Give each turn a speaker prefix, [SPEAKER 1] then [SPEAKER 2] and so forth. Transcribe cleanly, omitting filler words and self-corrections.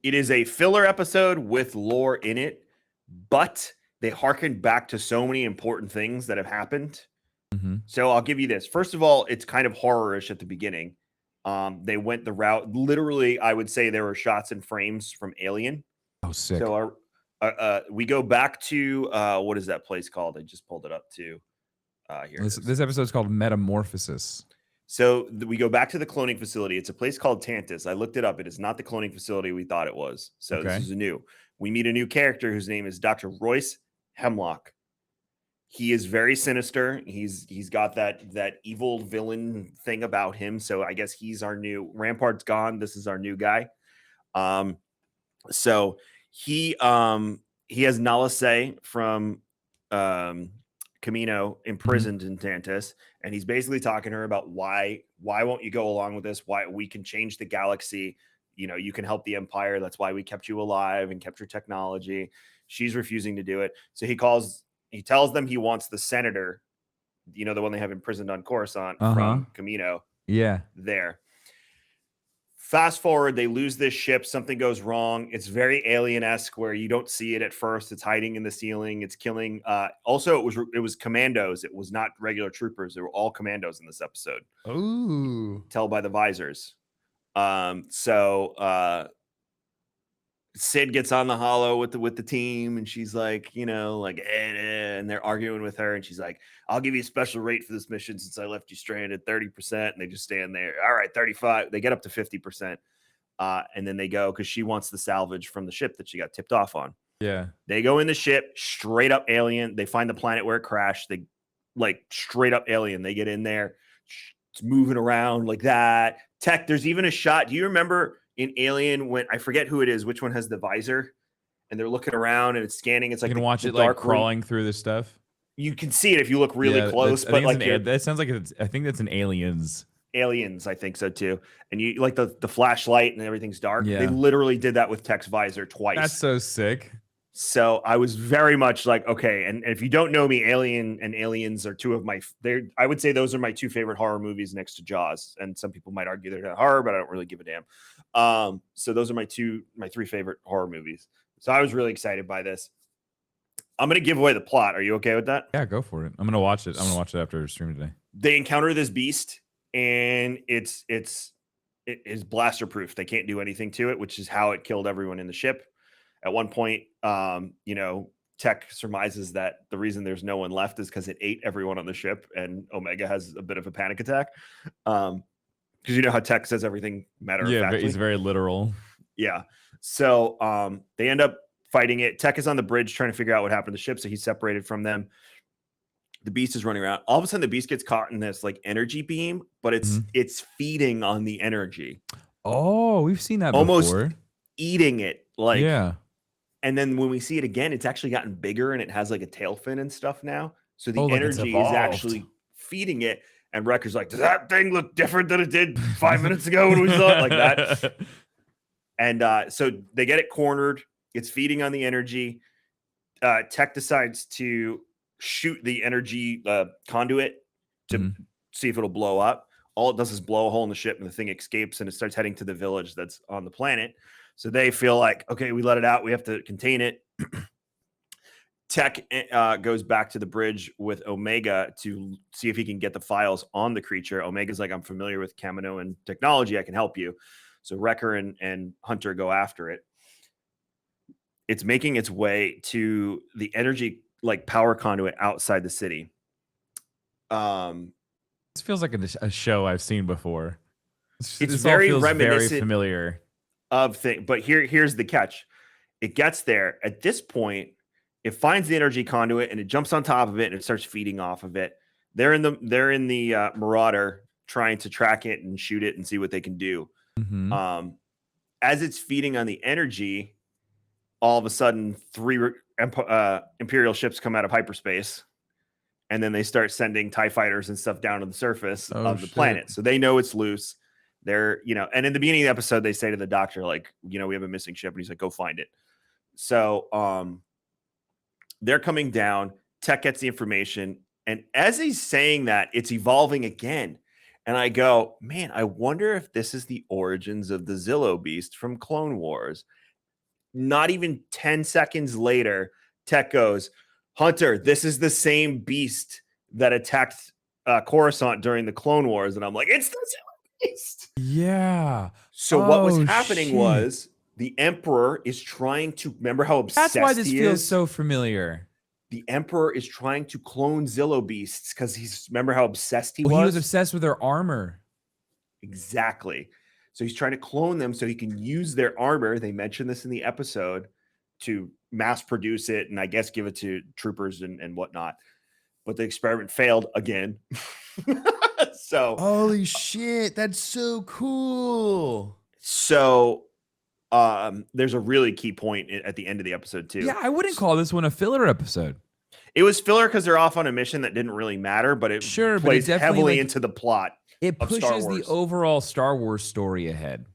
[SPEAKER 1] It is a filler episode with lore in it, but they harken back to so many important things that have happened. So I'll give you this. First of all, it's kind of horror-ish at the beginning. They went the route. Literally, I would say there were shots and frames from Alien.
[SPEAKER 2] Oh, sick.
[SPEAKER 1] So we go back to what is that place called? I just pulled it up too. Here.
[SPEAKER 2] This episode's called Metamorphosis.
[SPEAKER 1] So we go back to the cloning facility. It's a place called Tantus. I looked it up. It is not the cloning facility we thought it was. So This is new. We meet a new character whose name is Dr. Royce Hemlock. He is very sinister. He's got that evil villain thing about him. So I guess he's our new Rampart's gone. This is our new guy. So he has Nalase from Camino imprisoned in Tantus, and he's basically talking to her about why won't you go along with this? Why we can change the galaxy. You can help the Empire. That's why we kept you alive and kept your technology. She's refusing to do it. So he tells them he wants the senator, the one they have imprisoned on Coruscant from Camino.
[SPEAKER 2] Yeah.
[SPEAKER 1] There. Fast forward, they lose this ship. Something goes wrong. It's very alien-esque where you don't see it at first. It's hiding in the ceiling. It's killing. Also, it was commandos. It was not regular troopers. They were all commandos in this episode.
[SPEAKER 2] Ooh.
[SPEAKER 1] Tell by the visors. Sid gets on the holo with the team, and she's like, and they're arguing with her, and she's like, I'll give you a special rate for this mission since I left you stranded, 30%. And they just stand there. All right, 35. They get up to 50%. And then they go because she wants the salvage from the ship that she got tipped off on.
[SPEAKER 2] Yeah.
[SPEAKER 1] They go in the ship, straight up alien. They find the planet where it crashed. They straight up alien. They get in there. It's moving around like that. Tech, there's even a shot. Do you remember in Alien when I forget who it is, which one has the visor, and they're looking around and it's scanning? It's like
[SPEAKER 2] you can watch it like crawling through the stuff.
[SPEAKER 1] You can see it if you look really close, but
[SPEAKER 2] that sounds like I think that's an Aliens.
[SPEAKER 1] Aliens, I think so too. And you like the flashlight and everything's dark.
[SPEAKER 2] Yeah.
[SPEAKER 1] They literally did that with Tech's visor twice.
[SPEAKER 2] That's so sick.
[SPEAKER 1] So I was very much like, okay. And if you don't know me, Alien and Aliens are two of I would say those are my two favorite horror movies next to Jaws. And some people might argue they're not horror, but I don't really give a damn. So those are my three favorite horror movies. So I was really excited by this. I'm going to give away the plot. Are you okay with that?
[SPEAKER 2] Yeah, go for it. I'm going to watch it. I'm going to watch it after stream today.
[SPEAKER 1] They encounter this beast, and it is blaster proof. They can't do anything to it, which is how it killed everyone in the ship. At one point, Tech surmises that the reason there's no one left is because it ate everyone on the ship, and Omega has a bit of a panic attack. Because you know how Tech says everything matter of factly.
[SPEAKER 2] Yeah, he's very literal.
[SPEAKER 1] Yeah. So they end up fighting it. Tech is on the bridge trying to figure out what happened to the ship, so he's separated from them. The beast is running around. All of a sudden, the beast gets caught in this like energy beam, but it's feeding on the energy.
[SPEAKER 2] Oh, we've seen that
[SPEAKER 1] almost
[SPEAKER 2] before.
[SPEAKER 1] Eating it, like
[SPEAKER 2] yeah.
[SPEAKER 1] And then when we see it again, it's actually gotten bigger and it has like a tail fin and stuff now. So the energy is actually feeding it. And Wrecker's like, does that thing look different than it did 5 minutes ago when we saw it? Like that. And so they get it cornered. It's feeding on the energy. Tech decides to shoot the energy conduit to see if it'll blow up. All it does is blow a hole in the ship, and the thing escapes, and it starts heading to the village that's on the planet. So they feel like, okay, we let it out. We have to contain it. Tech goes back to the bridge with Omega to see if he can get the files on the creature. Omega's like, I'm familiar with Kaminoan technology. I can help you. So Wrecker and Hunter go after it. It's making its way to the energy power conduit outside the city.
[SPEAKER 2] This feels like a show I've seen before.
[SPEAKER 1] It's very reminiscent,
[SPEAKER 2] very familiar
[SPEAKER 1] of thing. But here's the catch: it gets there at this point. It finds the energy conduit and it jumps on top of it and it starts feeding off of it. They're in the Marauder trying to track it and shoot it and see what they can do. As it's feeding on the energy, all of a sudden 3 Imperial ships come out of hyperspace, and then they start sending TIE fighters and stuff down to the surface of the planet. So they know it's loose. They're, and in the beginning of the episode, they say to the doctor, like, we have a missing ship, and he's like, go find it. So they're coming down. Tech gets the information, and as he's saying that, it's evolving again. And I go, man, I wonder if this is the origins of the Zillo beast from Clone Wars. Not even 10 seconds later, Tech goes, Hunter, this is the same beast that attacked Coruscant during the Clone Wars. And I'm like, it's the same beast.
[SPEAKER 2] Yeah.
[SPEAKER 1] So what was happening was the Emperor is trying to, remember how obsessed he is?
[SPEAKER 2] That's why this feels so familiar.
[SPEAKER 1] The Emperor is trying to clone Zillo beasts because remember how obsessed he was?
[SPEAKER 2] He was obsessed with their armor.
[SPEAKER 1] Exactly. So he's trying to clone them so he can use their armor. They mentioned this in the episode to mass produce it and I guess give it to troopers and whatnot. But the experiment failed again. So
[SPEAKER 3] holy shit, that's so cool.
[SPEAKER 1] So there's a really key point at the end of the episode too.
[SPEAKER 2] Yeah, I wouldn't call this one a filler episode.
[SPEAKER 1] It was filler because they're off on a mission that didn't really matter, but it plays heavily into the plot.
[SPEAKER 2] It pushes the overall Star Wars story ahead.